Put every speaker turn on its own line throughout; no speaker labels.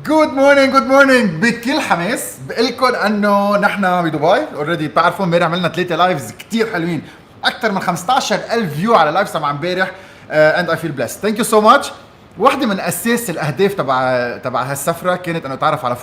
جود مورنينج بكل حماس بقلكن انه نحن بدبي اوريدي بتعرفوا امبارح عملنا 3 لايفز كتير حلوين. اكثر من 15,000 فيو على لايف تبع امبارح. اند اي فيل بليست. ثانك يو سو ماتش. واحدة من اساس الاهداف تبع هالسفرة كانت انه اتعرف على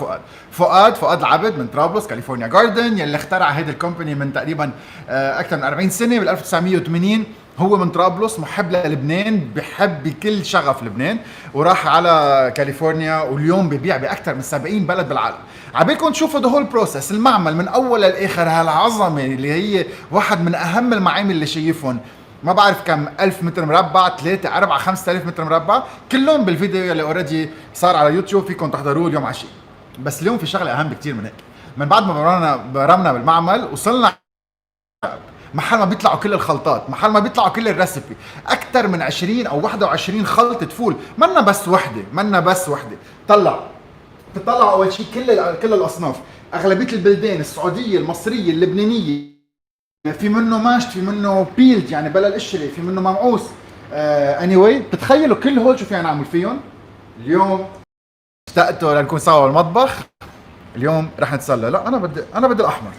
فؤاد العبد من طرابلس كاليفورنيا جاردن، يلي اخترع هيدي الكومباني من تقريبا اكثر من 40 سنة بال 1980. هو من طرابلس، محب للبنان، بحب بكل شغف لبنان، وراح على كاليفورنيا واليوم ببيع باكثر من 70 بلد بالعالم. عبالكم تشوفوا ذا هول بروسس، المعمل من اول للاخر، هالعظمه اللي هي واحد من اهم المعامل اللي شايفهم. ما بعرف كم 1000 متر مربع، 3 4 5000 متر مربع، كلهم بالفيديو اللي اوريدي صار على يوتيوب، فيكم تحضروه اليوم عشية. بس اليوم في شغله اهم بكتير من هيك. من بعد ما برمنا بالمعمل وصلنا محل ما بيطلعوا كل الخلطات، محل ما بيطلعوا كل الريسبي، اكثر من 20 او 21 خلطه فول، منا بس وحده. تطلع اول شيء كل الاصناف، اغلبيه البلدان السعوديه المصريه اللبنانيه، في منه ماشت، في منه بيلد يعني بلا القشره، في منه ممعوس. anyway بتخيلوا كل هول شو فينا نعمل فيهم اليوم. اشتقتوا لنكون سوا بالمطبخ. اليوم رح نتسلى. لا انا بدي الاحمر.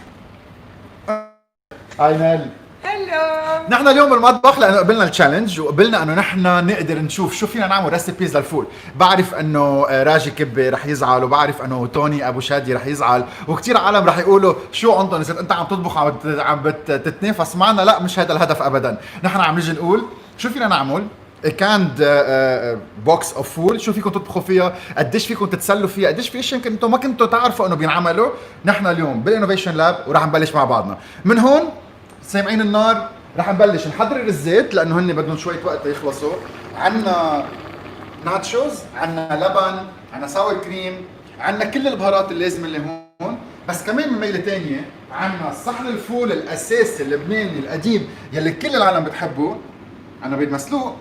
هاي نال.
هلو.
نحن اليوم بالمطبخ لانه قبلنا التشالنج، وقبلنا انه نحن نقدر نشوف شو فينا نعمل ريسيبيز للفول. بعرف انه راجي كبي رح يزعل، وبعرف انه توني ابو شادي رح يزعل، وكثير عالم رح يقولوا شو عندهم اذا انت عم تطبخ عم بتتنافس معنا. لا، مش هذا الهدف ابدا. نحن عم نجي نقول شو فينا نعمل. كاند بوكس اوف فول، شو فيكم تطبخوا فيها، قديش فيكم تتسلوا فيها، قديش في اشياء يمكن انتم ما كنتوا تعرفوا انه بينعملوا. نحن اليوم بالانوفيشن لاب وراح نبلش مع بعضنا من هون. سامعين النار؟ رح نبلش نحضر الزيت لانه هن بدهم شويه وقت يخلصوا. عنا ناتشوز، عنا لبن، عنا ساور كريم، عنا كل البهارات اللازمه اللي هون. بس كمان من ميله ثانيه عنا صحن الفول الاساسي اللبناني القديم يلي كل العالم بتحبه. عنا بيض مسلوق،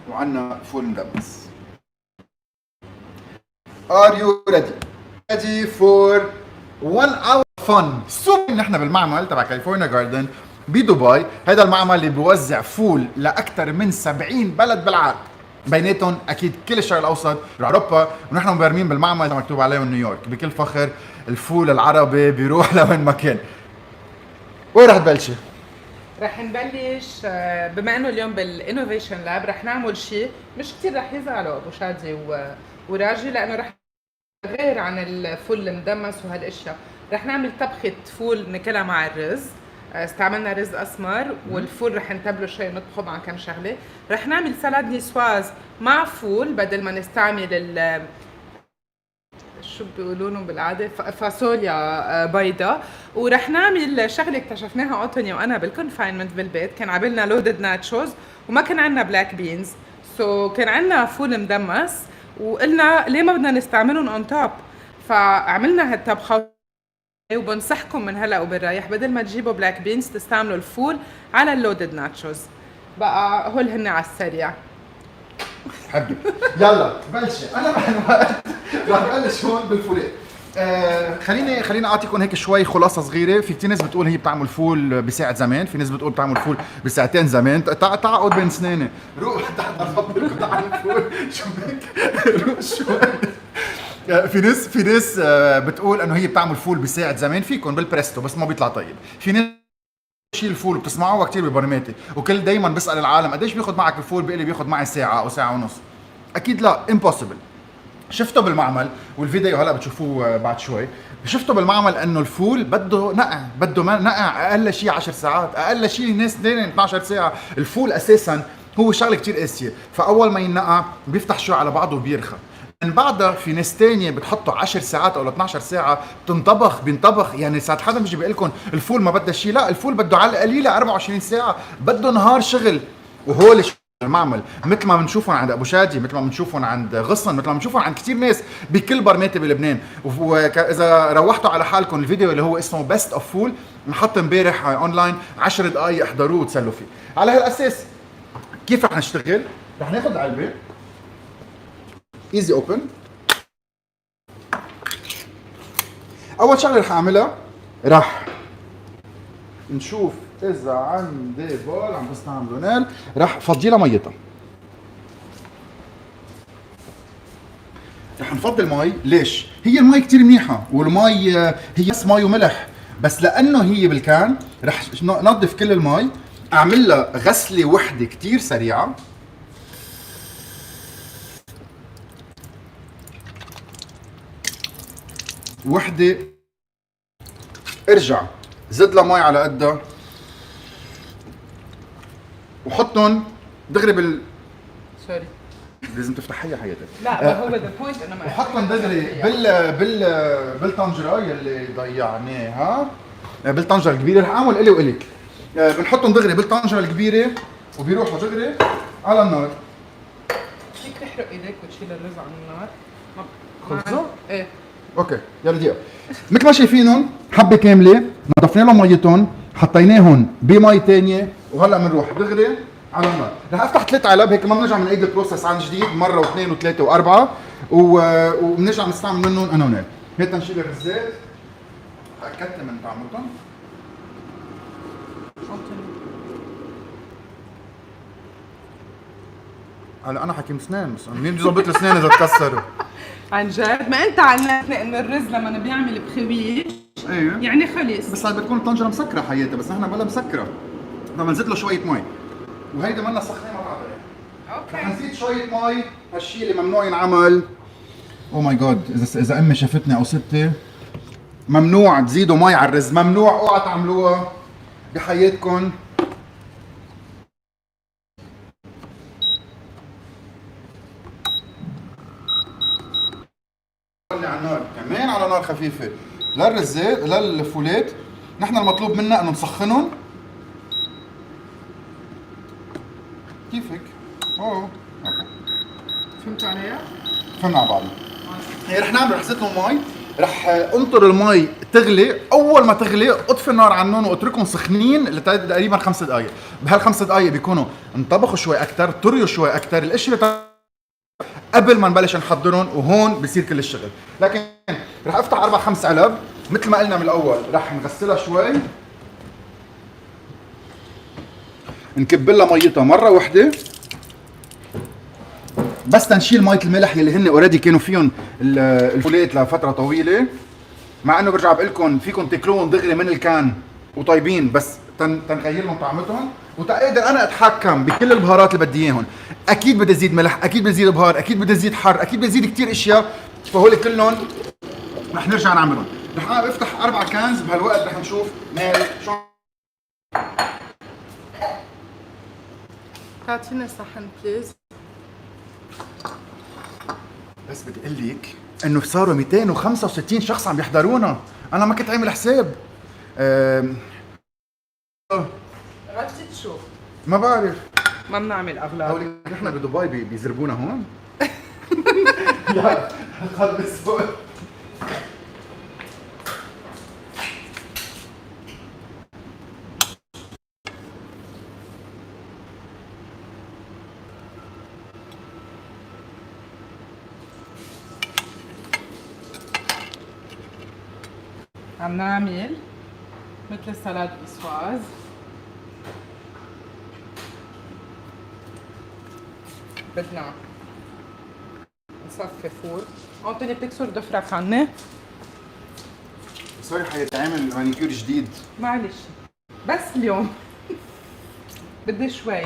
وعنا فول مدمس. Are you ready? Ready for 1 hour fun. نحن بالمعمل تبع كاليفورنيا جاردن بدبي. هذا المعمل اللي بيوزع فول لاكثر من 70 بلد بالعالم، بيناتهم اكيد كل الشرق الاوسط واوروبا، ونحن مبرمين بالمعمل مكتوب عليه نيويورك. بكل فخر الفول العربي بيروح لوين ما كان. وين رح تبلشي؟
رح نبلش بما انه اليوم بالانوفيشن لاب رح نعمل شيء مش كثير رح يزعلوا ابو شادي وراجي، لانه رح غير عن الفول المدمس وهالاشياء. رح نعمل طبخه فول ناكلها مع الرز. استعملنا رز اسمر، والفول رح نتبله شوي ونطبخه مع كم شغله. رح نعمل سلاد نيسواز مع فول بدل ما نستعمل شو بيقولوا لهم بالعاده فاصوليا بيضاء. ورح نعمل شغله اكتشفناها اوتوني وانا بالكونفاينمنت بالبيت. كان عبالنا لودد ناتشوز وما كان عندنا بلاك بينز، كان عندنا فول مدمس، وقلنا ليه ما بدنا نستعملهم اون توب. فعملنا هالطبخه، وبنصحكم من هلا وبالرايح بدل ما تجيبوا بلاك بينز تستعملوا الفول على اللودد ناتشوز. بقى هول هن على السريع.
حبي يلا بلشي. انا رح بلش هون بالفولات. خليني اعطيكم هيك شوي خلاصه صغيره. في كثير ناس بتقول هي بتعمل فول بساعه زمان، في ناس بتقول بتعمل فول بساعتين زمان. تعقد بين اسناني، روح تحت ربك وتعمل فول شو بك روح شوي. في ناس بتقول انه هي بتعمل فول بساعه زمان، فيكم بالبريستو بس ما بيطلع طيب. في ناس شيء الفول بتسمعوها كثير ببرماتي، وكل دايما بسال العالم قديش بياخذ معك الفول، بيقول لي بياخذ معي ساعه او ساعه ونص. اكيد لا، امبوسيبل. شفته بالمعمل والفيديو هلا بتشوفوه بعد شوي. شفته بالمعمل انه الفول بده نقع، نقع اقل شيء 10 ساعات، اقل شيء ناس 12 ساعه. الفول اساسا هو شغله كثير قاسيه، فاول ما ينقع بيفتح شوي على بعضه وبيرخى. من بعدها في ناس تانية بتحطه 10 ساعات او 12 ساعه بينطبخ. يعني ساعات حدا بيجي بيقول لكم الفول ما بده شيء، لا، الفول بده على القليله 24 ساعه، بده نهار شغل. وهول المعمل مثل ما بنشوفهم عند ابو شادي، مثل ما بنشوفهم عند غصن، مثل ما بنشوفهم عند كثير ناس بكل برماتي بلبنان. واذا روحتوا على حالكم الفيديو اللي هو اسمه بيست اوف فول انحط امبارح اونلاين، 10 دقائق احضروه وتسلوا فيه. على هالاساس كيف رح نشتغل؟ رح ناخذ العلبه ايزي اوبن. اول شغله رح اعملها، رح نشوف اذا عندي بول عم بستعمله نال، رح فضي لها ميتها. رح نفضل مي. ليش؟ هي المي كتير منيحة، والمي هي بس مي وملح، بس لأنه هي بالكان رح ننظف كل المي، أعمل لها غسلة وحدة كتير سريعة. وحدة، ارجع زد لها مي على قدها وحطهم دغري
سوري
لازم تفتحيها حياتك.
لا ما هو ذا بوينت انه ما
وحطهم دغري بالطنجره يلي ضيعناها، بالطنجره الكبيره. رح اعمل الي والك، بنحطهم دغري بالطنجره الكبيره وبيروحوا دغري على النار.
فيك تحرق ايديك وتشيل الرز عن النار.
خلصوا؟
ايه
اوكي يلا دقيقه. مثل ما شايفينهم حبه كامله، نضفنا لهم ميتهم، حطيناهم بمي ثانيه، وهلا بنروح دغري على النار. رح افتح 3 علب هيك، ما بنرجع بنعيد البروسس عن جديد مره واثنين وثلاثه واربعه، وبنرجع نستعمل منهم انا ونال. هيك تنشيل الرزات، تاكدت من طعمتهم. هلا انا حكيم اسنان، بس مين بده يظبط الاسنان اذا تكسروا؟
عن جد ما انت علمتني انه الرز لما بيعمل بخويش
ايوه
يعني خلص.
بس هاي بتكون الطنجره مسكره حياتي، بس نحن بلا مسكره، فبنزيد له شويه مي، وهيدي منا سخنه مع بعضها. رح
اوكي
نزيد شويه مي، هالشيء اللي ممنوع ينعمل. او ماي جاد، اذا امي شافتني او ستي، ممنوع تزيدوا مي على الرز، ممنوع، اوعى تعملوها بحياتكم. على النار كمان، على نار خفيفه للرزات للفولات. نحن المطلوب منا انه نسخنهم. كيفك؟ اوه اوكي
فهمتوا علي؟
فهمنا على بعض. رح زيد لهم مي، رح انطر المي تغلي. اول ما تغلي اطفي النار عنهم واتركهم سخنين لتقريبا 5 دقائق. بهال5 دقائق بيكونوا انطبخوا شوي اكثر، طريوا شوي اكثر، القشره قبل ما نبلش نحضرهم، وهون بصير كل الشغل. لكن رح افتح 4-5 علب مثل ما قلنا من الاول، رح نغسلها شوي، نكب لها ميتها مره واحده بس تنشيل ميه الملح يلي هن اوريدي كانوا فيهم الفولات لفتره طويله. مع انه برجع بقول لكم فيكم تاكلوهم دغري من الكان وطيبين، بس تنغير لهم طعمتهم وتقدر انا اتحكم بكل البهارات اللي بدي اياهم. اكيد بدي ازيد ملح، اكيد بدي ازيد بهار، اكيد بدي ازيد حر، اكيد بدي ازيد كثير اشياء، فهول كلهم رح نرجع نعملهم. رح افتح 4 كانز بهالوقت، رح نشوف نال شو.
تعطيني صحن بليز.
بس بدي اقول لك انه صاروا 265 شخص عم يحضرونا، انا ما كنت عامل حساب.
غلطت شو؟
ما بعرف،
ما بنعمل اغلاط.
هولي نحن بدبي بيزربونا هون. يا خلص فوق.
عم نعمل مثل السلاد بيسواز. بدنا نصفي فول. انطوني بتكسر ضفرك عني؟
سوري حيتعمل مانيكير جديد.
معلش بس اليوم بدي شوي.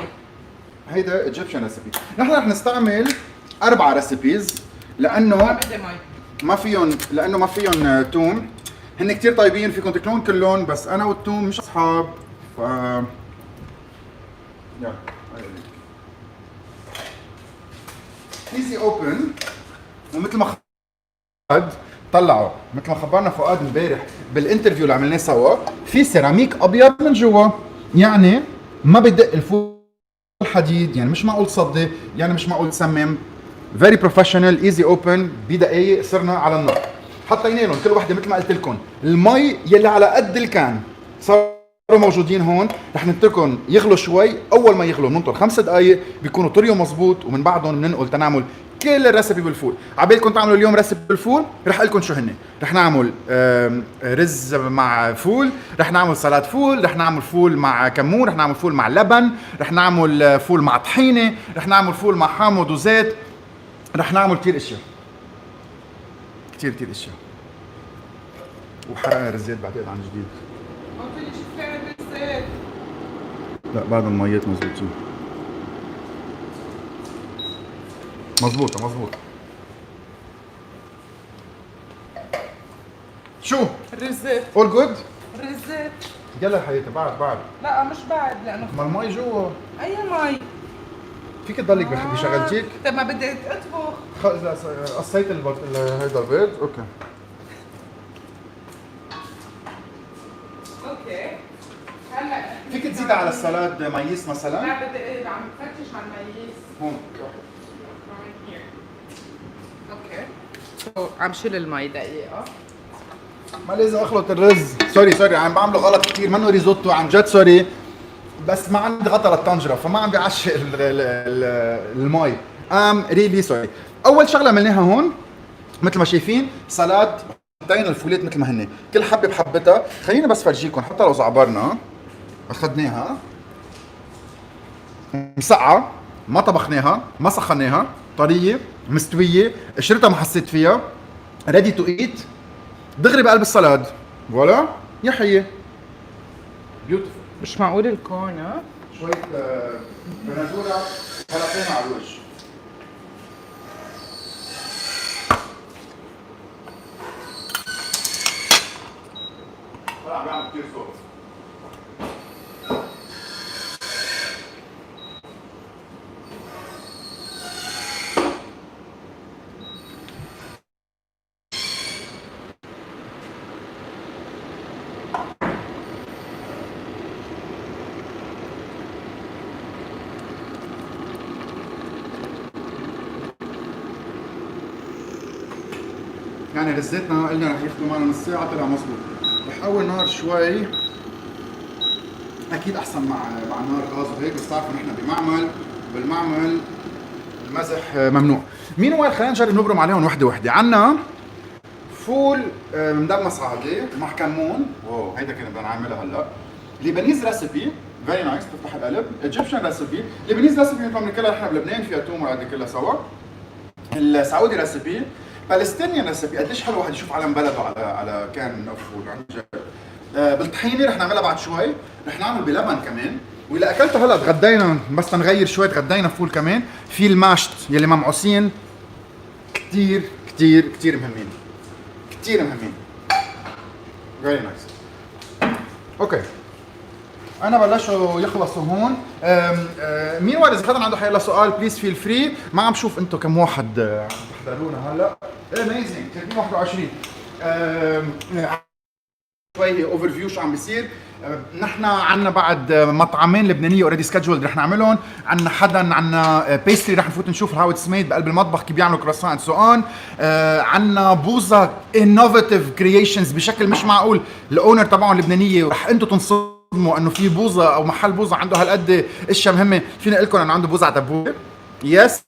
هيدا ايجيبشن ريسيبي. نحن رح نستعمل 4 ريسيبيز لانه
ما بدي مي.
لانه ما فيهم توم. هن كتير طيبين، فيكم تاكلون كلهم، بس انا والتوم مش اصحاب. ف يلا ايزي اوبن. ومثل ما طلعوا مثل ما خبرنا فؤاد امبارح بالانترفيو اللي عملناه سوا، في سيراميك ابيض من جوا، يعني ما بدق الفول حديد، يعني مش معقول تصدي، يعني مش معقول تسمم. فيري بروفيشنال، ايزي اوبن. بدقايق صرنا على النار. حطينا لهم كل وحده مثل ما قلت لكم المي يلي على قد الكان، صاروا موجودين هون. رح نتركهم يغلوا شوي. اول ما يغلوا بننطر 5 دقائق بيكونوا طريوا مزبوط، ومن بعدهم بننقل تنعمل كل الريسبي بالفول. عبالكم تعملوا اليوم ريسبي بالفول، رح اقول لكم شو هن. رح نعمل رز مع فول، رح نعمل سلطه فول، رح نعمل فول مع كمون، رح نعمل فول مع لبن، رح نعمل فول مع طحينه، رح نعمل فول مع حامض وزيت، رح نعمل كثير اشياء. كتير كتير اشياء. وحرقنا الزيت بعتقد عن جديد.
ما فيني شوف فين الزيت.
لا بعد الميات مزبوطين. مزبوطة مزبوطة. شو؟
الرزات.
all good؟
الرزات.
يلا يا حياتي بعد.
لا مش بعد لانه
ما المي جوا.
اي مي.
فيك تضلك بشغلتك؟
طيب ما بدي اطبخ.
لا قصيت هيدا البيض، اوكي.
اوكي. هلا
فيك تزيد على السلاد مايس مثلا؟
لا بدي ايه عم بفتش على الميس.
هون.
اوكي. عم شيل المي دقيقة.
ما لازم اخلط الرز. سوري عم بعمله غلط كثير، منه ريزوتو عن جد سوري. بس ما عندي غطا للطنجره فما عم بيعشق المي. ريلي سوري. اول شغله عملناها هون مثل ما شايفين سلاد، حطينا الفولات مثل ما هن، كل حبه بحبتها. خليني بس فرجيكم حتى لو زعبرنا اخذناها مسقعه، ما طبخناها، ما سخناها، طريه مستويه، قشرتها ما حسيت فيها، ريدي تو ايت، دغري بقلب السلاد. فوالا يا حيه بيوتيفول.
مش معقول الكون ها؟
شوية بندورة هلقينا على الوجه. طلع بيعمل كتير صوت. يعني رزتنا قلنا رح ياخذوا معنا نص ساعة، طلع مظبوط. رح اول نار شوي، اكيد احسن مع نار غاز وهيك، بس بتعرفوا نحن بمعمل، بالمعمل المزح ممنوع. مين هو؟ خلينا نجرب نبرم عليهم وحده وحده. عنا فول مدمس عادي مع كمون، واو هيدا كنا بدنا نعملها هلا. ليبانيز ريسيبي فيري نايس، بتفتح القلب. ايجيبشن ريسيبي، ليبانيز ريسيبي مثل ما بناكلها نحن بلبنان، فيها توم وهذه كلها سوا. السعودي ريسيبي، بالستينيان ريسيبي، قديش حلو واحد يشوف علم بلده على كان فول عن جد. بالطحينه رح نعملها بعد شوي، رح نعمل بلبن كمان. واذا اكلته هلا تغدينا، بس تنغير شوي تغدينا فول كمان في الماشت يلي ممعوسين، كثير كثير كثير مهمين، كثير مهمين. فيري نايس. اوكي انا بلشوا يخلصوا هون. مين وارد اذا حدا عنده حيلا سؤال بليز فيل فري. ما عم شوف انتم كم واحد عم تحضرونا هلا. اميزنج 21. شوي اوفر فيو شو عم بيصير. نحن عنا بعد مطعمين لبنانيه اوريدي سكجولد رح نعملهم. عنا حدا عنا بيستري رح نفوت نشوف هاو اتس ميد بقلب المطبخ كيف بيعملوا كروسان اند سو اون. عنا بوزا انوفيتيف كرييشنز بشكل مش معقول. الاونر تبعهم لبنانيه ورح انتم تنصدموا انه في بوزا او محل بوزا عنده هالقد اشياء مهمه. فيني اقول لكم انه عنده بوزا على تبوله. يس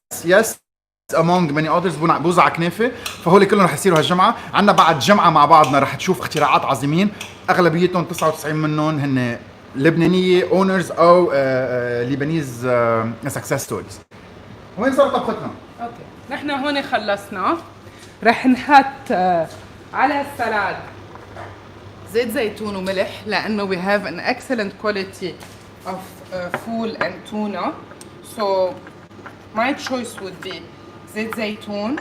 among many others بوزع على كنافه. فهول كلهم رح يصيروا هالجمعه. عندنا بعد جمعه مع بعضنا رح تشوف اختراعات عظيمين، اغلبيتهم 99 منهم هن لبنانيه اونرز او لبنانيز سكسس ستوريز. وين صار طبختنا؟
اوكي نحن هون خلصنا. رح نحط على السلاد زيت زيتون وملح لانه we have an excellent quality of فول and tuna, so my choice would be زيت زيتون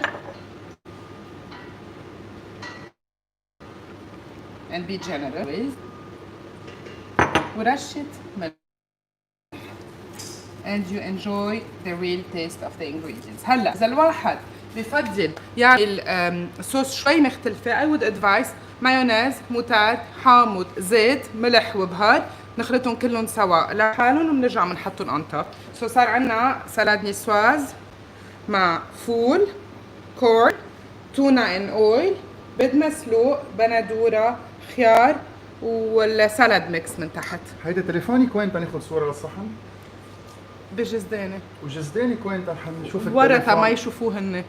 and be generous ورشة ملح and you enjoy the real taste of the ingredients. هلا إذا الواحد بفضل يعمل صوص شوي مختلفة I would advise مايونيز، موتاد، حامض، زيت، ملح وبهار، نخلطهم كلهم سوا لحالهم وبنرجع بنحطهم اون توب. سو صار عندنا سلاد نيسواز مع فول، كورن، تونا ان اويل، بيض مسلوق، بندوره، خيار والسلاد ميكس من تحت.
هيدا تليفونك وين تاخذ صوره للصحن؟
بجزدانة
وجزدانك وين نشوف
ورثة ما يشوفوه هن.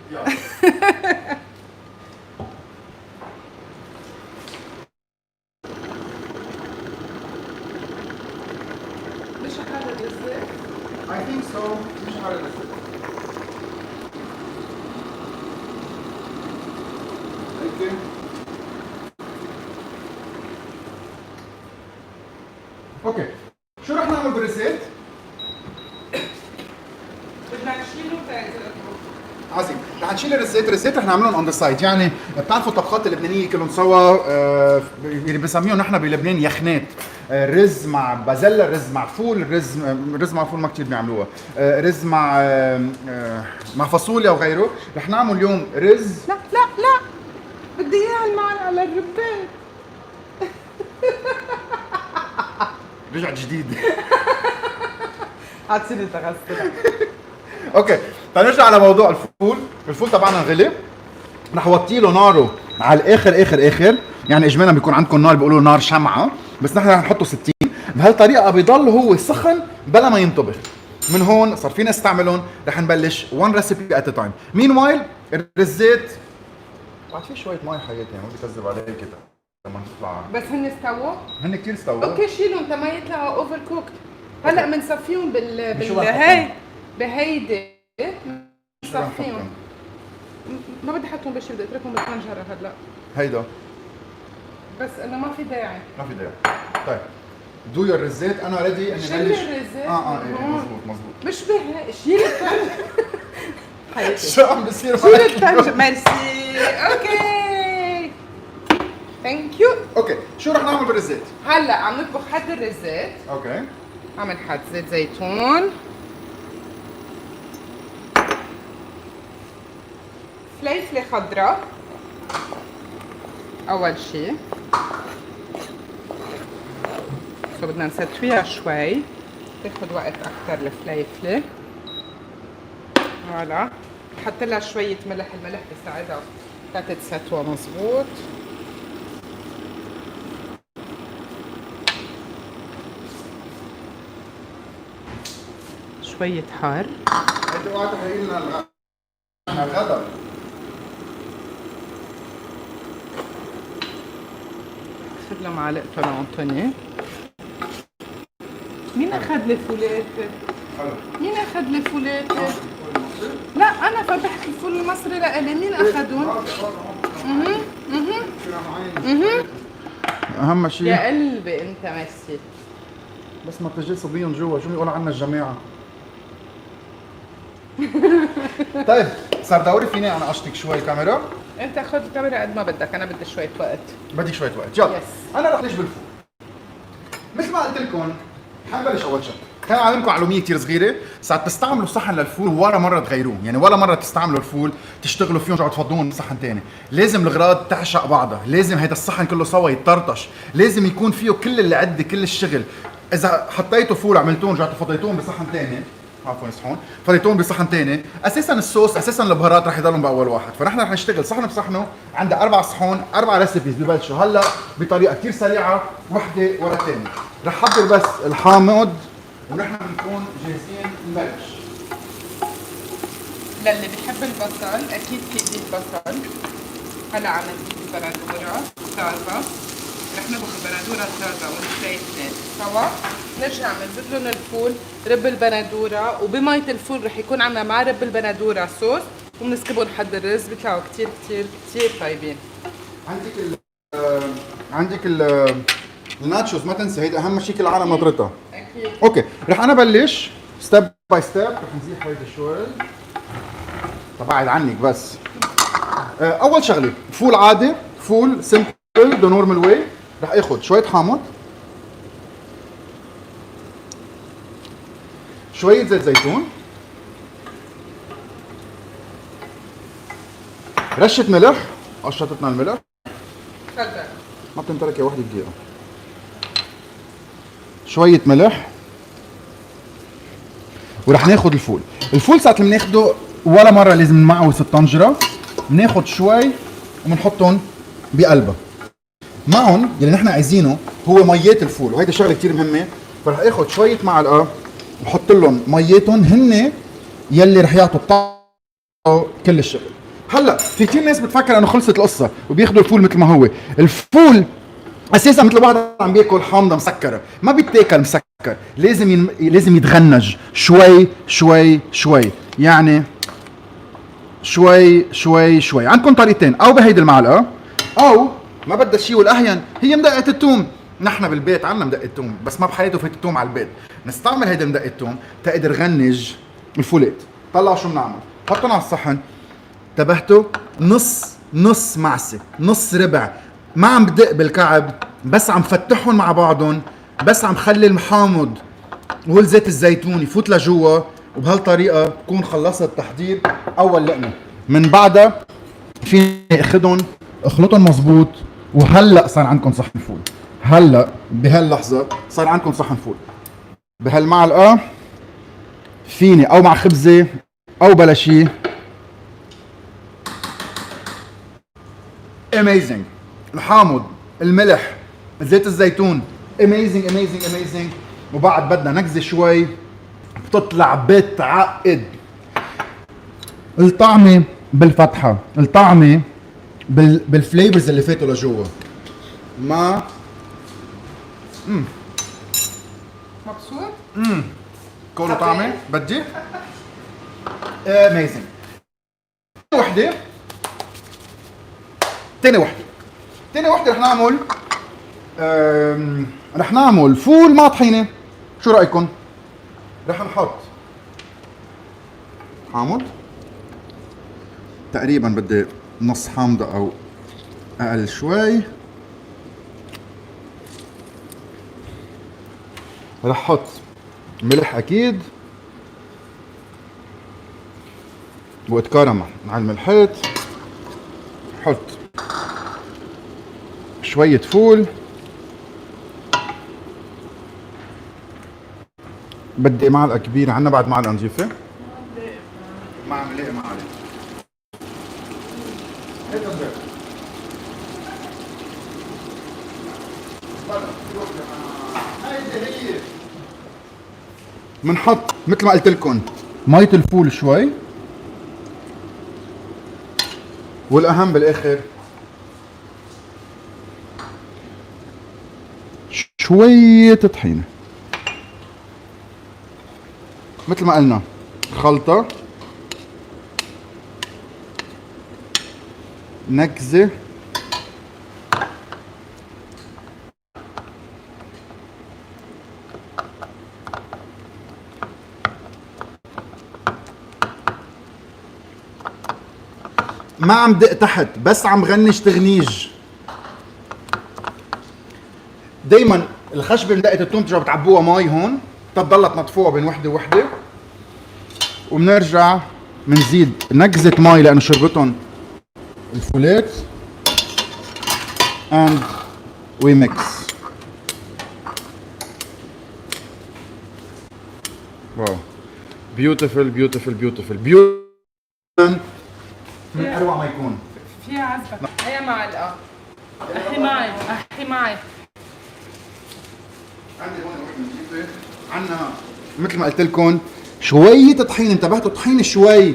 مش حالة الزيت؟
I think so. مش حالة الزيت. بسيطه. اوكي، شو رح نعمل بالريسيت؟
بدنا نشيله
عظيم، رح نشيل الريسيت رح نعملهم اون ذا سايد، يعني بتعرفوا الطبخات اللبنانيه كلهم سوا، اللي بسميهم نحن بلبنان يخنات، رز مع بازلا، رز مع فول، رز مع فول ما كثير بيعملوها، رز مع فاصوليا وغيره. رح نعمل اليوم رز.
لا لا لا، بدي اياها المعلقه على الربان.
رجع جديد.
عتصير انت غسلها.
اوكي، فنرجع على موضوع الفول تبعنا غلي، رح وطي له ناره على الاخر اخر اخر، يعني اجمالا بيكون عندكم نار بيقولوا نار شمعه، بس نحن رح نحطه 60. بهالطريقه بيضل هو سخن بلا ما ينطبخ. من هون صار فينا نستعملهم، رح نبلش one recipe at a time. meanwhile الرزات بعد في شويه مي حياتي، يعني ما بكذب عليك كده لما تطلع.
بس هن استووا؟
هن كثير استووا.
اوكي شيلهم انت ما يطلعوا اوفر كوكت. هلا بنصفيهم
بشو
هي بهيدي بنصفيهم. ما بدي احطهم بشي، بدي اتركهم بالطنجره هلا.
هيدا
بس انه ما في داعي.
ما في داعي. طيب دويا الرزات، انا ريدي اني
شيل
بلش.
الرزات.
ايه مزبوط.
مش شيل الطنجره. حياتي
شو عم بصير
شيل الطنجره. ميرسي. اوكي ثانك يو.
اوكي، شو رح نعمل بالرزات؟
هلا عم نطبخ حد الرزات.
اوكي،
عم نحط زيت زيتون، فليفله خضراء اول شيء، بدنا نسويها شوي، تاخذ وقت اكثر الفليفله. فوالا، نحط لها شويه ملح، الملح بيساعدها تتسوى مزبوط. شويه حار.
انت اوعى تحرقي لنا الغدا.
اخذ له معلقته لأنطوني. مين اخذ لي فولاتي؟
حلو.
مين اخذ لي فولاتي؟ لا انا فتحت الفول المصري لإلي، مين اخذهم؟
اهم شيء
يا قلبي انت ميرسي.
بس ما تجي صبيهم جوا، شو بيقولوا عنا الجماعه. طيب صار دوري، فيني انا اشتك شوي كاميرا؟
انت خذ الكاميرا قد ما بدك، انا بدي شويه وقت.
بدي شويه وقت، يلا.
Yes.
انا رح ليش بالفول. مثل ما قلت لكم حنبلش اول شيء. خليني اعلمكم معلوميه كثير صغيره، ساعات تستعملوا صحن للفول ولا مره تغيروه، يعني ولا مره تستعملوا الفول تشتغلوا فيه وترجعوا تفضوهم بصحن ثاني، لازم الاغراض تعشق بعضها، لازم هيدا الصحن كله سوا يطرطش، لازم يكون فيه كل اللي عندي كل الشغل. اذا حطيتوا فول وعملتوهم رجعتوا فضيتوهم بصحن ثاني، عفوا صحون، فضيتوهم بصحن ثاني، اساسا الصوص اساسا البهارات رح يضلوا باول واحد، فنحن رح نشتغل صحن بصحنه، عندها 4 صحون، 4 ريسيبيز ببلشوا هلا بطريقه كثير سريعه، وحده ورا الثانيه. رح حضر بس الحامض ونحن بنكون جاهزين نبلش.
للي بيحب البصل اكيد في زيت بصل. هلا عم نزيد البندوره طازه، رح نطبخ البندوره الطازه والفليفله سوا، نرجع بنزيد لهم الفول، رب البندوره، وبمية الفول رح يكون عنا مع رب البندوره صوص، وبنسكبهم حد الرز، بيطلعوا كتير كتير كتير طيبين.
عندك الناتشوز ما تنسى، هيدا اهم شيء كل العالم نظرتها.
اكيد.
اوكي، رح انا بلش ستيب باي ستيب، رح نزيح هيدا شوي. تبعد عنك بس. اول شغله فول عادي، فول سمبل ذا نورمال واي، رح اخذ شويه حامض، شويه زيت زيتون، رشه ملح، قشطتنا الملح،
تفضل.
ما بتنترك يا وحده دقيقه، شويه ملح، ورح ناخذ الفول ساعة اللي بناخده ولا مرة لازم نمعوس الطنجرة، بناخذ شوي وبنحطهم بقلبها. معهم يلي نحن عايزينه هو ميات الفول، وهيدي شغلة كتير مهمة، فرح اخذ شوية معلقة وبحط لهم مياتهم، هن يلي رح يعطوا الطعم كل الشغل. هلا في كثير ناس بتفكر انه خلصت القصة وبياخذوا الفول مثل ما هو، الفول اساسا مثل بعض عم بياكل حامضه مسكره، ما بيتاكل مسكر، لازم يتغنج شوي شوي شوي، يعني شوي شوي شوي. عندكم طريقتين، او بهيدي المعلقه او ما بدها شيء والاهين هي مدقه الثوم. نحن بالبيت عنا مدقه ثوم بس ما بحياته فيت الثوم على البيت، نستعمل هيدي مدقه الثوم تقدر غنج الفولات. طلع شو بنعمل، حطهم على الصحن. انتبهتوا؟ نص معسه، نص ربع، ما عم بدق بالكعب، بس عم فتحهم مع بعضهم، بس عم خلي المحامض والزيت الزيتون يفوت لجوا، وبهالطريقه بكون خلصت تحضير اول لقمه. من بعدها فيني اخذهم اخلطهم مزبوط، وهلا صار عندكم صحن فول. هلا بهاللحظه صار عندكم صحن فول. بهالمعلقه فيني او مع خبزه او بلا شيء. اميزنج. الحامض، الملح، زيت الزيتون، اميزنج. وبعد بدنا نكزه شوي بتطلع بتعقد. الطعمه بالفتحه، الطعمه بالفليفرز اللي فاتوا لجوا. ما
مبسوط؟
كونه طعمه بدي اميزنج. تاني وحده رح نعمل فول مع طحينه. شو رايكم؟ رح نحط حامض تقريبا، بدي نص حامضه او اقل شوي. رح احط ملح اكيد، واتكرم على الملحات. حط شوية فول. بدي معلقة كبيرة، عنا بعد معلقة نظيفة. معلقة منحط مثل ما قلت لكم مية الفول شوي، والاهم بالاخر شوية طحينة. مثل ما قلنا خلطة، نكزة، ما عم دق تحت، بس عم غنج تغنيج. دايما الخشبه من دقه الثوم بترجعوا بتعبوها مي هون تضلها تنطفوها بين وحده ووحده، وبنرجع بنزيد نكزه مي لانه شربتهم الفولات and we mix. واو beautiful من اروع ما يكون.
فيها عزبة. هي معلقة. احي معي.
عندي هون وحده نظيفه. عندنا مثل ما قلت لكم شويه طحينه. انتبهتوا؟ طحينه شوي،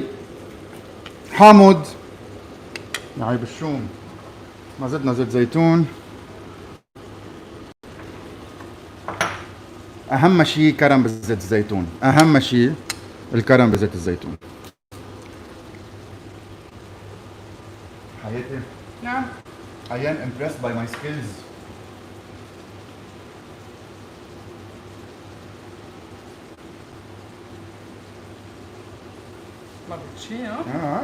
حامض، يعني بالشوم ما زدنا زيت زيتون. اهم شيء كرم بزيت الزيتون، اهم شيء الكرم بزيت الزيتون. حياتي
نعم.
I am impressed by my skills.
ما بدك شيء ها؟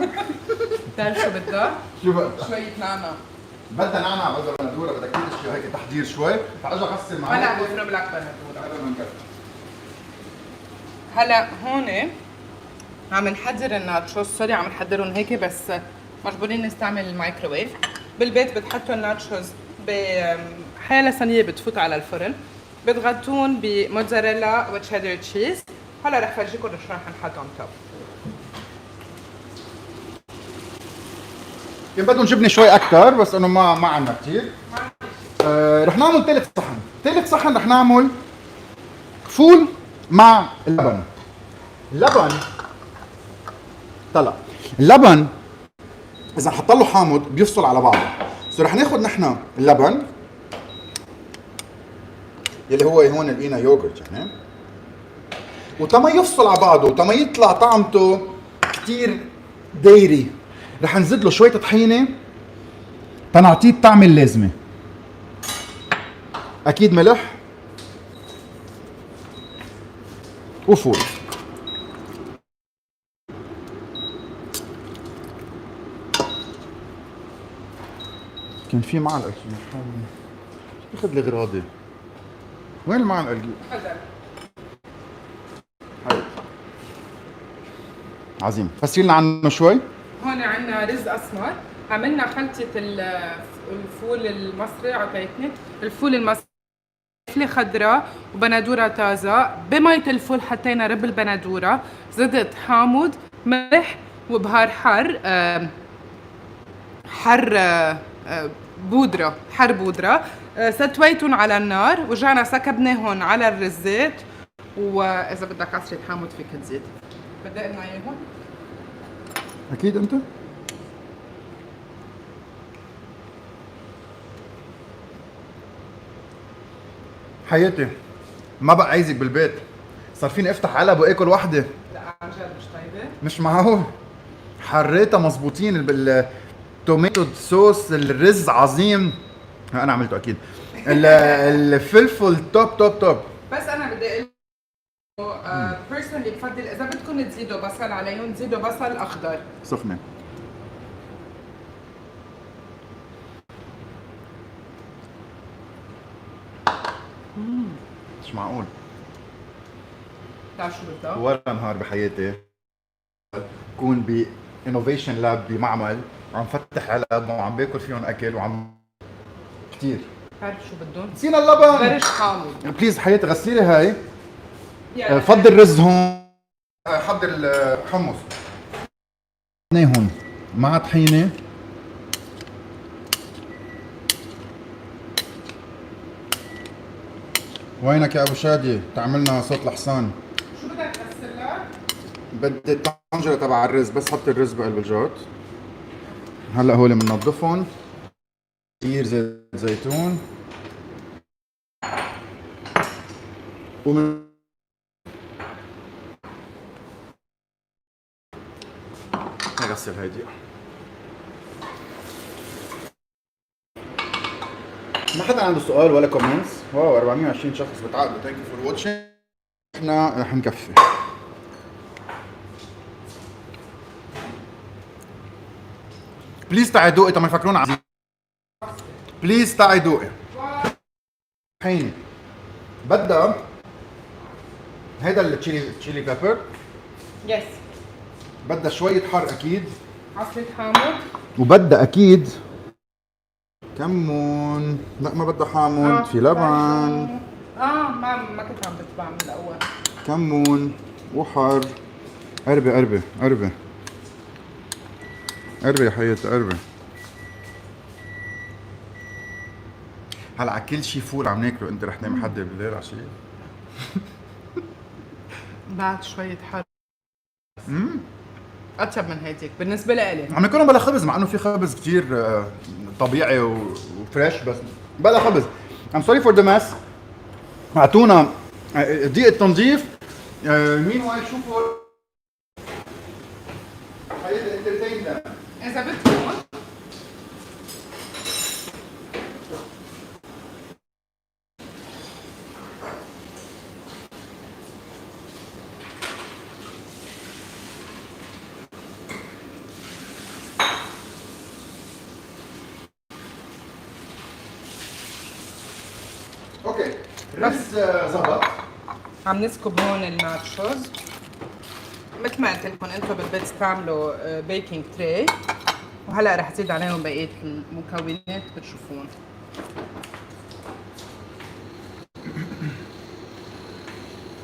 بتعرف شو بدك؟
شو بقى؟
شوية نعناع.
بدها نعناع، بدها بندوره، بدها كل شيء هيك تحضير شوي. تعال اغسل معك.
هلا بفرم لك بندورة. هلا هون عم نحضر الناتشوز. سوري عم نحضرهم هيك بس مجبورين نستعمل الميكروويف. بالبيت بتحطوا الناتشوز بحالة صينية بتفوت على الفرن، بتغطون بموتزاريلا وتشيدر تشيز. هلا رح فرجيكم شو رح نحط on top.
كان بدهم جبنه شوي اكثر بس انه ما عندنا كثير. رح نعمل ثالث صحن رح نعمل فول مع اللبن. طلع اللبن اذا نحط له حامض بيفصل على بعضه. سو رح ناخذ نحن اللبن يلي هو هون لقينا يوغرت يعني، وتما يفصل على بعضه وتما يطلع طعمته كتير دايري، رح نزيد له شوية طحينة تنعطيه الطعم اللازمه. اكيد ملح وفول. كان في معلقه اخذ لي غراضي. وين المعلقه الجي؟
هذا
هاي عظيم. فسري لنا عنه شوي.
هون عندنا رز اسمر، عملنا خلطة الفول المصري، عطيتني الفول المصري، فلفلة خضراء وبندورة طازة. بمية الفول حطينا رب البندورة، زيت حامض، ملح وبهار حر بودرة. ستويتهم على النار، ورجعنا سكبناهم على الرزات، وإذا بدك عصرة حامض فيك تزيد. بدي لنا إياهم؟
اكيد انت. حياتي ما بقى عايزك بالبيت، صار فيني افتح علب واكل وحده.
لا عن جد مش طيبة.
مش معقول. حريتها مزبوطين بالتوميتو صوص، الرز عظيم. انا عملته اكيد. الفلفل توب توب توب.
بس أنا بدي أقول بيرسونلي بفضل إذا بدكم تزيدوا بصل عليهم تزيدوا بصل أخضر.
سخنه. مش معقول.
بتعرف شو بدها؟
ولا نهار بحياتي كون ب انوفيشن لاب بمعمل عم فتح علب وعم باكل فيهم اكل وعم كثير.
بتعرف شو بدهم؟
نسينا اللبن.
فرش حامض.
بليز حياتي غسلي لي هاي.
يعني
فضل الرز هون. حضر الحمص. هون مع طحينه. وينك يا ابو شادي؟ تعملنا صوت الحصان.
شو بدك تغسل لك؟
بدي الطنجره تبع الرز، بس حط الرز بقلب الجوت. هلا هول بننظفهم. كثير زيت زيتون. ومن غسل هيدي. ما حدا عنده سؤال ولا كومنتس. واو 420 شخص بتعقدوا. ثانك يو فور واتشينج. احنا رح نكفي. بليز تعي دوقي تما يفكرونا عزيز. بليز تعي دوقي. حيني بدها هيدا التشيلي بيبر.
يس.
بدها شوية حر أكيد.
عصرة حامض.
وبدها أكيد كمون. لا ما بدها حامض. في لبن.
ما كنت عم بتبع من الأول.
كمون وحر. قربي قربي قربي قربي يا حياتي قربي. هلا على كل شي فول عم ناكله انت رح تنام حد بالليل على شي؟
بعد شوية حر. أطيب من هيديك بالنسبة لإلي.
عم ناكلهم بلا خبز، مع انه في خبز كتير طبيعي وفريش، بس بلا خبز. I'm sorry for the mess. اعطونا دقيقة تنظيف. مين واي شوفوا حياتي انترتينمنت.
إذا بدكم
اوكي رز زبط.
عم نسكب هون الناتشوز. مثل ما قلت لكم انتم بالبيت تعملوا بيكنج تراي، وهلا رح زيد عليهم بقيه المكونات بتشوفون.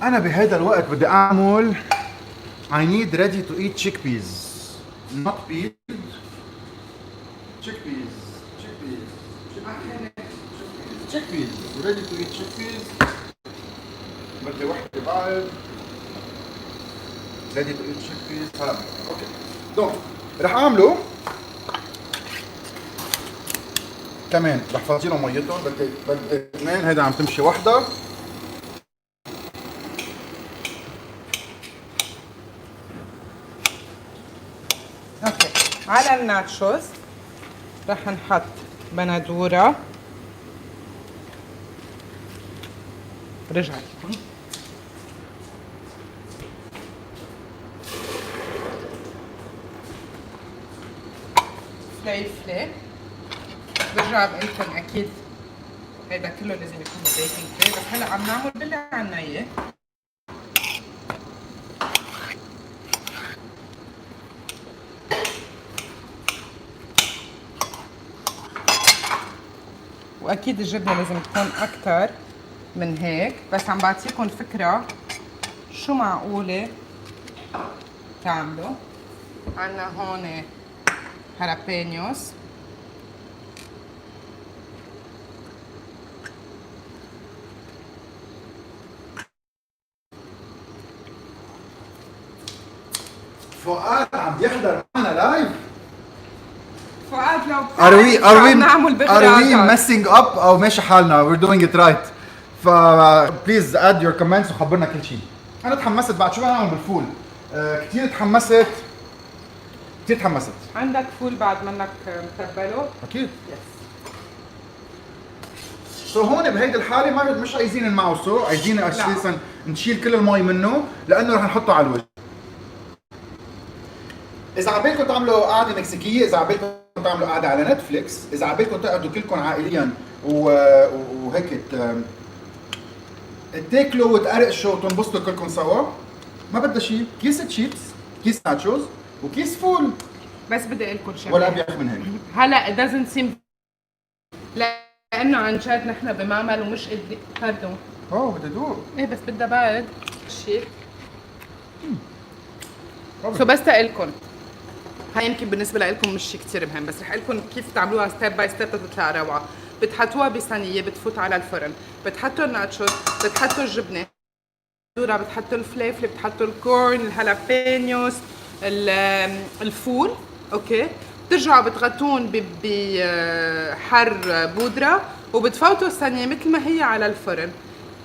انا بهذا الوقت بدي اعمل I need ready to eat chickpeas not peas. chickpeas ready to eat chickpeas. بدي وحده بعد ready to eat chickpeas. هلا اوكي دونك رح اعمله كمان. رح فاضي لهم ميتهم. بدي اثنين. هيدا عم تمشي وحده.
اوكي على الناتشوز رح نحط بندورة رجعت فليفلة. برجع بقلكن اكيد هيدا كله لازم يكون بيكنج تري، بس هلا عم نعمل باللي عنا اياه. واكيد الجبنه لازم تكون اكتر من هيك، بس عم بعطيكم فكره شو معقوله تعملوا. عنا هون هالابينيوس،
فؤاد عم بيحضر معنا لايف.
فؤاد لو
are we
نعمل
are we messing up او ماشي حالنا؟ we're doing it right. ف بليز اد يور كومنتس وخبرنا كل شيء. انا تحمست بعد شو بدنا نعمل بالفول. كثير تحمست.
عندك فول بعد منك متبله؟
اكيد.
يس.
سو هون بهيدي الحاله ما مش عايزين نمعوصه، عايزين اساسا نشيل كل المي منه لانه رح نحطه على الوجه. اذا عبالكم تعملوا قعده مكسيكيه، اذا عبالكم تعملوا قعده على نتفليكس، اذا عبالكم تقعدوا كلكم عائليا وهيك تاكلوا وتقرقشوا وتنبسطوا كلكم سوا، ما بدها شيء، كيس تشيبس، كيس ناتشوز، وكيس فول.
بس بدي اقول لكم شغله
ولا ابيخ من هيك.
هلا it doesn't seem لانه عن جد نحن بمعمل ومش قادرين. باردون.
بدي ادوق.
ايه بس بدها برد شيء. سو بس تقلكم هاي يمكن بالنسبه لكم مش شيء كثير مهم، بس رح اقول لكم كيف تعملوها ستيب باي ستيب تطلع روعه. بتحطوها بصينيه، بتفوت على الفرن، بتحطوا الناتشوز، بتحطوا الجبنه، بتحطوا الفليفله، بتحطوا الكورن، الهالابينيوس، الفول، اوكي. بترجعوا بتغطون بحر بودره وبتفوتوا الصينيه مثل ما هي على الفرن،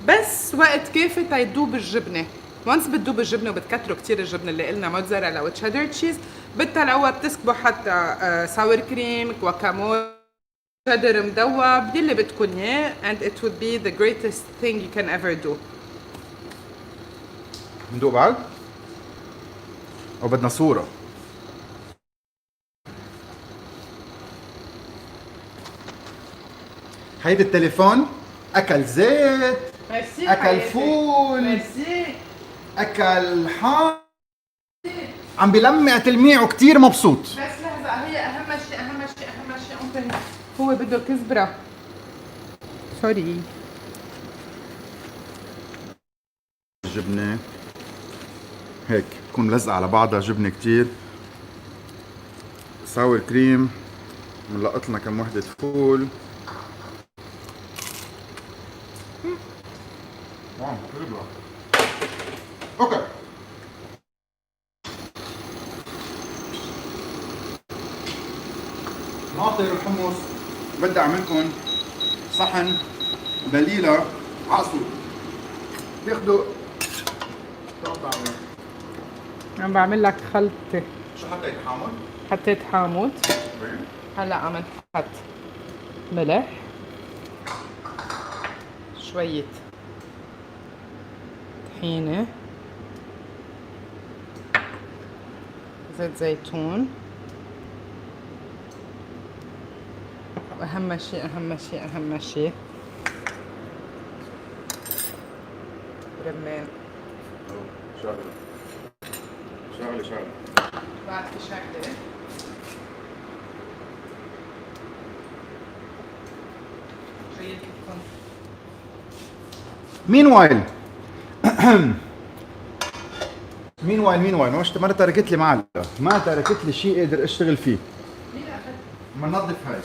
بس وقت كافي تيدوب الجبنه. وانس بتدوب الجبنه وبتكتروا كثير الجبنه اللي قلنا موتزاريلا وتشيدر تشيز، بتطلعوها بتسكبوا حتى ساور كريم، جواكامول، شيدر مدوب، يلي بدكم اياه and it would be the greatest thing you can ever do.
ندوق بعد؟ او بدنا صوره؟ هيدي التليفون اكل زيت،
ميرسي
اكل
حياتي.
فول،
ميرسي.
اكل حار، عم بلمع تلميع وكثير مبسوط.
بس لحظة، هي أهم شيء أنت هو بده كزبرة. سوري.
الجبنة هيك تكون ملزقة على بعضها، جبنة كتير، ساور كريم، بنلقط لنا كم وحدة فول. اوكي. ناطر الحمص، بدي اعملكم صحن بليلة عصو. بياخدوا
عم بعمل لك خلطة.
شو حطيت؟ حامض؟
حطيت حامض. هلا عم نحط ملح، شوية طحينة، زيت زيتون، واهم شيء رمان.
شغلة
بعد في شغلة جايلكم.
مينوايل ما تركت لي معلقة، ما تركت لي شيء اقدر اشتغل فيه.
مين اخذ؟
بننظف هاي.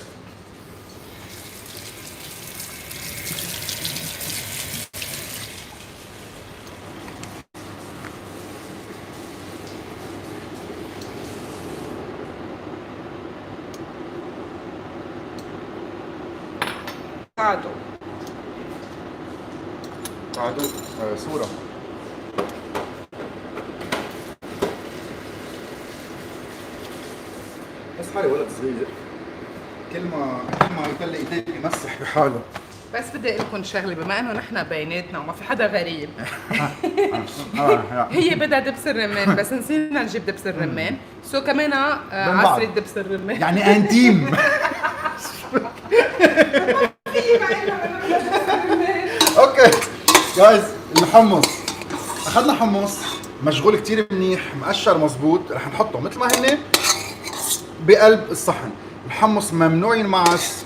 بعده صورة. بس حالي ولد صغير كل ما يطلع ايديك يمسح بحاله.
بس بدي اقول لكم شغله، بما انه نحن بيناتنا وما في حدا غريب هي بدها دبس الرمان بس نسينا نجيب دبس الرمان، سو كمان عصرة دبس الرمان
يعني انتيم. اوكي جايز، الحمص اخذنا حمص مشغول كتير منيح مقشر مزبوط، رح نحطه مثل ما هن بقلب الصحن. الحمص ممنوع ينمعس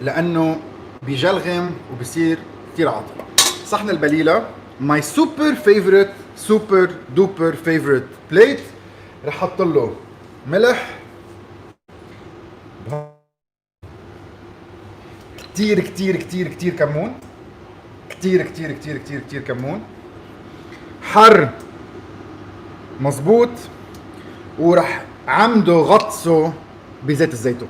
لانه بيجلغم وبصير كتير عاطل. صحن البليله ماي سوبر فيفورت، سوبر دوبر فيفورت بليت، رح احط له ملح كتير كتير كتير كتير كمون، كتير كتير كتير كتير كتير كمون، حر مظبوط، ورح عمده غطسه بزيت الزيتون.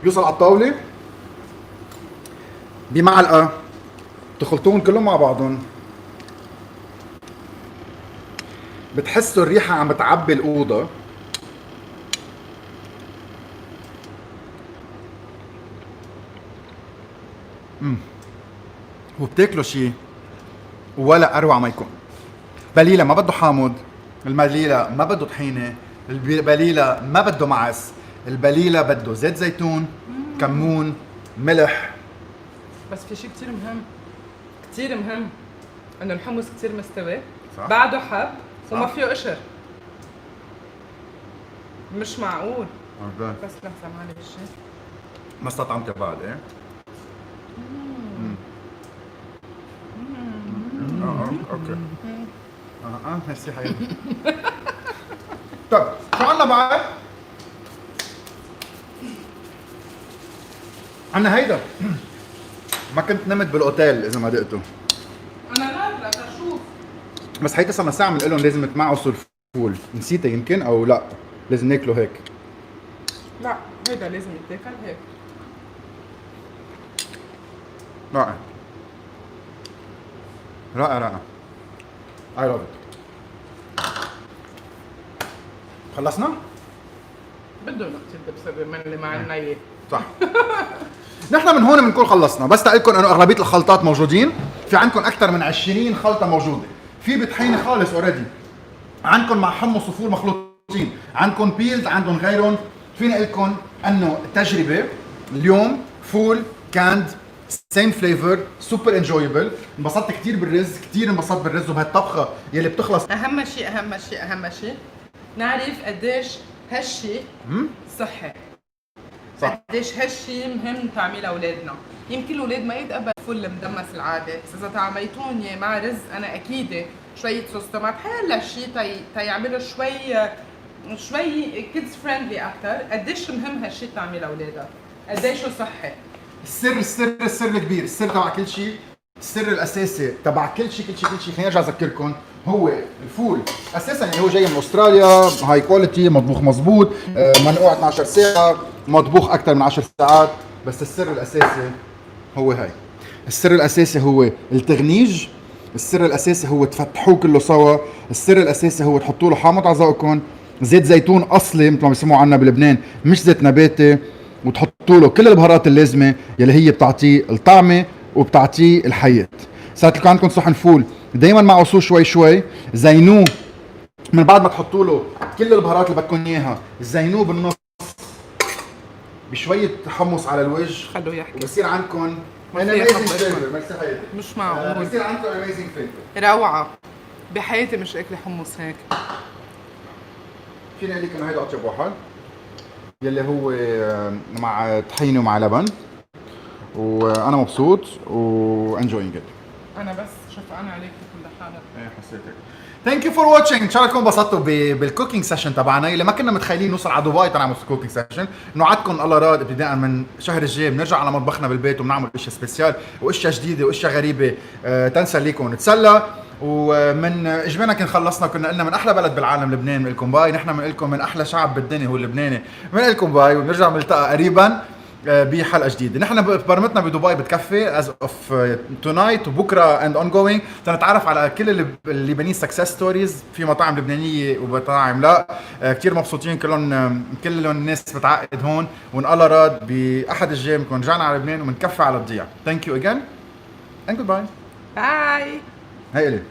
بيوصل على الطاولة بمعلقة تخلطون كلهم مع بعضهم، بتحسوا الريحة عم بتعبي الأوضة. وبتاكلوا شيء ولا أروع ما يكون. بليلة ما بده حامض، البليلة ما بده طحينة، البليلة ما بده معس، البليلة بده زيت زيتون، كمون، ملح.
بس في شيء كتير مهم، كتير مهم، انه الحمص كتير مستوي،
صح.
بعده حب وما
صح.
فيه قشر. مش معقول. بس لحظة معلش،
ما استطعمت بعد ايه؟ اوكي. ميرسي حبيبي. طيب شو عنا بعد؟ عنا هيدا. ما كنت نمت بالاوتيل اذا ما دقته.
انا نازلة تشوف.
بس هيدا صرنا ساعة بنقول لهم لازم تمعصوا الفول، نسيتها يمكن او لا؟ لازم ناكله هيك.
لا هيدا لازم يتاكل هيك.
رائع. رائع رائع. I love it. خلصنا؟
بده نقطة دبس الرمان اللي مع النية.
صح. نحن من هون بنكون خلصنا، بس تقلكم انه اغلبيه الخلطات موجودين، في عندكم اكثر من 20 خلطه موجوده، في بطحينه خالص اوريدي، عندكم مع حمص وفول مخلوطين، عندكم بيلز، عندهم غيرهم، فينا اقول لكم انه تجربه اليوم فول كاند سيم فليفر سوبر انجويبل، انبسطت كثير بالرز، كثير انبسطت بالرز وبهالطبخه يلي بتخلص.
اهم شيء نعرف قديش هالشيء صحي.
صح.
قديش هالشي مهم تعميل اولادنا. يمكن الاولاد ما يتقبل فل المدمس العادي، بس اذا تعميتون مع رز انا اكيد شويه صوص طماط حيلا شيء تيعملوا شوي كيدز فريندلي اكثر. قديش مهم هالشي تعميل اولادك، قديش صحي.
السر الكبير، السر تبع كل شيء، السر الاساسي تبع كل شيء خليني ارجع اذكركم، هو الفول اساسا اللي هو جاي من استراليا، هاي كواليتي، مطبوخ مزبوط، منقوع 12 ساعه، مطبوخ اكثر من 10 ساعات. بس السر الاساسي هو هاي، السر الاساسي هو التغنيج، السر الاساسي هو تفتحوه كله سوا، السر الاساسي هو تحطوا له حامض على ذوقكم، زيت زيتون اصلي مثل ما بيسموه عنا بلبنان، مش زيت نباتي، وتحطوا له كل البهارات اللازمه يلي هي بتعطيه الطعمه وبتعطيه الحياه. صارت لكم عندكم صحن فول دائما معصوه شوي، زينوه من بعد ما تحطوا له كل البهارات اللي بدكم اياها، زينوه بالنص بشويه حمص على الوجه،
خلوه يحكي.
وبصير عندكم
مش معقول،
بصير عندكم اميزنج فليفر،
روعه. بحياتي مش اكله حمص هيك.
فيني اقول لك انه هيدا اطيب واحد يلي هو مع طحينه ومع لبن، وانا مبسوط وانجوينج ات.
انا بس شفقان عليك كل حالك.
ايه حسيتك. ثانك يو فور واتشينج، ان شاء الله تكونوا انبسطتوا بالكوكينج سيشن تبعنا اللي ما كنا متخيلين نوصل على دبي تنعمل كوكينج سيشن. نوعدكم الله راد ابتداء من الشهر الجاي بنرجع على مطبخنا بالبيت وبنعمل اشياء سبيسيال واشياء جديده واشياء غريبه تنسليكم ونتسلى. ومن اجمالا كنا خلصنا، كنا قلنا من احلى بلد بالعالم لبنان بنقول لكم باي، نحن بنقول لكم من احلى شعب بالدنيا هو اللبناني بنقول لكم باي، وبنرجع بنلتقى قريبا بحلقه جديده. نحن برمتنا بدبي بتكفي از اوف تونايت وبكره اند اون جوينج تنتعرف على كل اللبنانيين سكسس ستوريز في مطاعم لبنانيه ومطاعم لا. كثير مبسوطين كلهم الناس بتعقد هون، وان الله راد باحد الجاي بنكون رجعنا على لبنان وبنكفي على الضيع. ثانك يو اجين اند جود باي.
باي.
هي الي